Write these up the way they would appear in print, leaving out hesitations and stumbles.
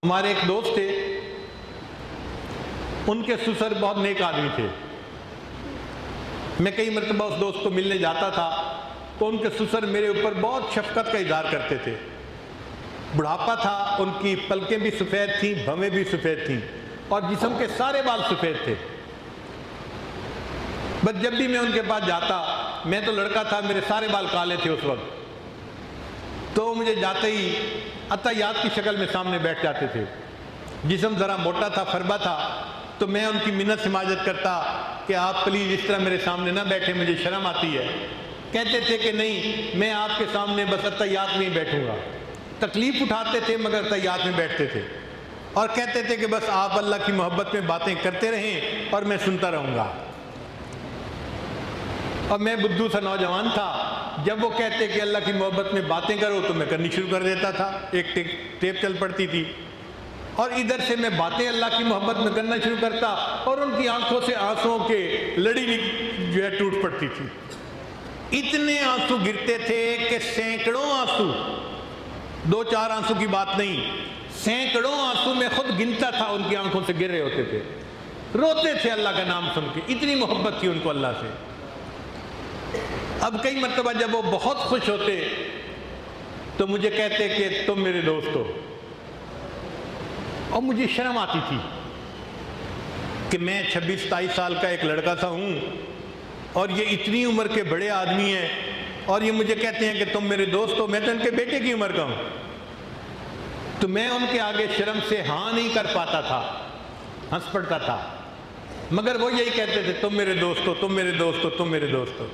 हमारे एक दोस्त थे, उनके ससुर बहुत नेक आदमी थे। मैं कई मरतबा उस दोस्त को मिलने जाता था तो उनके ससुर मेरे ऊपर बहुत शफकत का इज़हार करते थे। बुढ़ापा था, उनकी पलकें भी सफ़ेद थीं, भवें भी सफ़ेद थीं और जिस्म के सारे बाल सफ़ेद थे। बस जब भी मैं उनके पास जाता, मैं तो लड़का था, मेरे सारे बाल काले थे उस वक्त, तो मुझे जाते ही अत्तहियात की शक्ल में सामने बैठ जाते थे। जिस्म ज़रा मोटा था, फरबा था, तो मैं उनकी मिन्नत समाजत करता कि आप प्लीज़ इस तरह मेरे सामने ना बैठे, मुझे शर्म आती है। कहते थे कि नहीं, मैं आपके सामने बस अत्तहियात में ही बैठूँगा। तकलीफ़ उठाते थे मगर अत्तहियात में बैठते थे और कहते थे कि बस आप अल्लाह की मोहब्बत में बातें करते रहें और मैं सुनता रहूँगा। और मैं बुद्धू सा नौजवान था, जब वो कहते कि अल्लाह की मोहब्बत में बातें करो तो मैं करनी शुरू कर देता था। एक टेप चल पड़ती थी और इधर से मैं बातें अल्लाह की मोहब्बत में करना शुरू करता और उनकी आंखों से आंसुओं के लड़ी जो है टूट पड़ती थी। इतने आंसू गिरते थे कि सैकड़ों आंसू, दो चार आंसू की बात नहीं, सैकड़ों आंसू मैं खुद गिनता था उनकी आंखों से गिर रहे होते थे। रोते थे अल्लाह का नाम सुन के, इतनी मोहब्बत थी उनको अल्लाह से। अब कई मरतबा जब वो बहुत खुश होते तो मुझे कहते कि तुम मेरे दोस्त हो, और मुझे शर्म आती थी कि मैं 26-27 साल का एक लड़का सा हूँ और ये इतनी उम्र के बड़े आदमी हैं और ये मुझे कहते हैं कि तुम मेरे दोस्त हो। मैं तो इनके बेटे की उम्र का हूँ। तो मैं उनके आगे शर्म से हाँ नहीं कर पाता था, हंस पड़ता था, मगर वो यही कहते थे तुम मेरे दोस्त हो, तुम मेरे दोस्त हो, तुम मेरे दोस्त हो।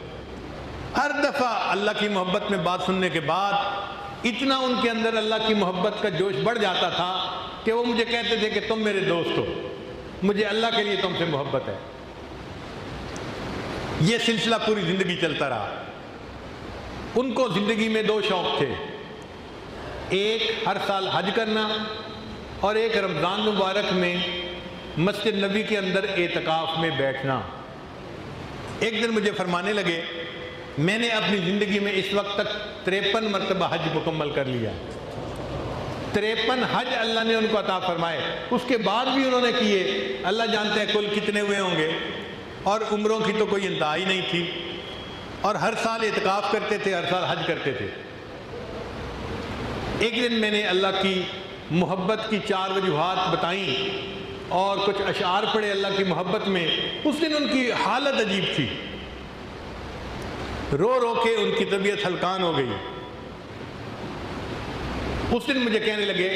हर दफ़ा अल्लाह की मोहब्बत में बात सुनने के बाद इतना उनके अंदर अल्लाह की मोहब्बत का जोश बढ़ जाता था कि वो मुझे कहते थे कि तुम मेरे दोस्त हो, मुझे अल्लाह के लिए तुमसे मोहब्बत है। ये सिलसिला पूरी ज़िंदगी चलता रहा। उनको ज़िंदगी में दो शौक़ थे, एक हर साल हज करना और एक रमज़ान मुबारक में मस्जिद नबी के अंदर एतकाफ़ में बैठना। एक दिन मुझे फरमाने लगे, मैंने अपनी ज़िंदगी में इस वक्त तक 53 मरतबा हज मुकम्मल कर लिया। 53 हज अल्लाह ने उनको अता फरमाए, उसके बाद भी उन्होंने किए। अल्लाह जानते हैं कुल कितने हुए होंगे, और उम्रों की तो कोई इंतहा ही नहीं थी, और हर साल इत्काफ करते थे, हर साल हज करते थे। एक दिन मैंने अल्लाह की मोहब्बत की 4 वजूहात बताई और कुछ अशार पढ़े अल्लाह की मोहब्बत में। उस दिन उनकी हालत अजीब थी, रो रो के उनकी तबीयत हलकान हो गई। उस दिन मुझे कहने लगे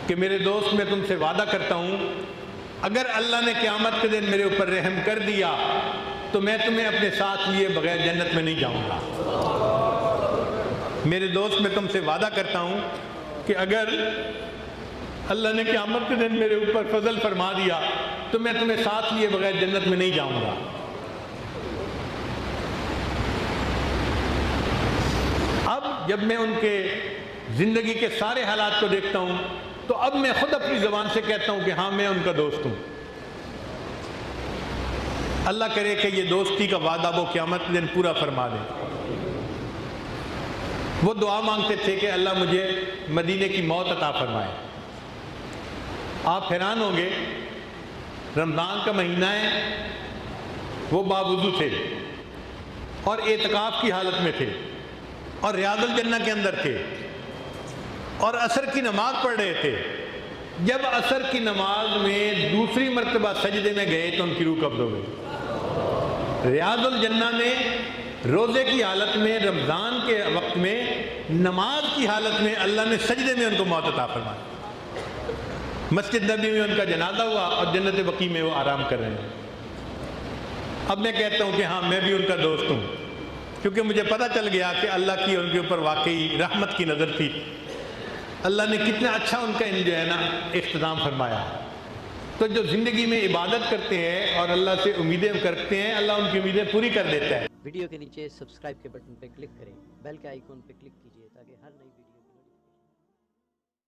कि मेरे दोस्त, मैं तुमसे वादा करता हूँ, अगर अल्लाह ने क़यामत के दिन मेरे ऊपर रहम कर दिया तो मैं तुम्हें अपने साथ लिए बगैर जन्नत में नहीं जाऊँगा। मेरे दोस्त, मैं तुमसे वादा करता हूँ कि अगर अल्लाह ने क़यामत के दिन मेरे ऊपर फजल फरमा दिया तो मैं तुम्हें साथ लिए बगैर जन्नत में नहीं जाऊँगा। अब जब मैं उनके ज़िंदगी के सारे हालात को देखता हूँ तो अब मैं खुद अपनी ज़बान से कहता हूँ कि हाँ, मैं उनका दोस्त हूँ। अल्लाह करे कि ये दोस्ती का वादा वो क़यामत के दिन पूरा फरमा दे। वो दुआ मांगते थे कि अल्लाह मुझे मदीने की मौत अता फरमाए। आप हैरान होंगे, रमज़ान का महीना है, वो बावुज़ू थे और एतकाफ़ की हालत में थे और रियादुल जन्नह के अंदर थे और असर की नमाज पढ़ रहे थे। जब असर की नमाज में दूसरी मरतबा सजदे में गए तो उनकी रूह कब्ज़ हो गई। रियादुल जन्नह में रोज़े की हालत में, रमज़ान के वक्त में, नमाज की हालत में अल्लाह ने सजदे में उनको मौत अता फरमाई। मस्जिद नबी में उनका जनाजा हुआ और जन्नत बकी में वो आराम कर रहे हैं। अब मैं कहता हूँ कि हाँ, मैं भी उनका दोस्त हूँ, क्योंकि मुझे पता चल गया कि अल्लाह की उनके ऊपर वाकई रहमत की नज़र थी। अल्लाह ने कितना अच्छा उनका जो है ना इख्तिताम फरमाया। तो जो ज़िंदगी में इबादत करते हैं और अल्लाह से उम्मीदें करते हैं, अल्लाह उनकी उम्मीदें पूरी कर देता है। वीडियो के नीचे सब्सक्राइब के बटन पर क्लिक करें, बेल के आइकॉन पर क्लिक कीजिए ताकि हर नई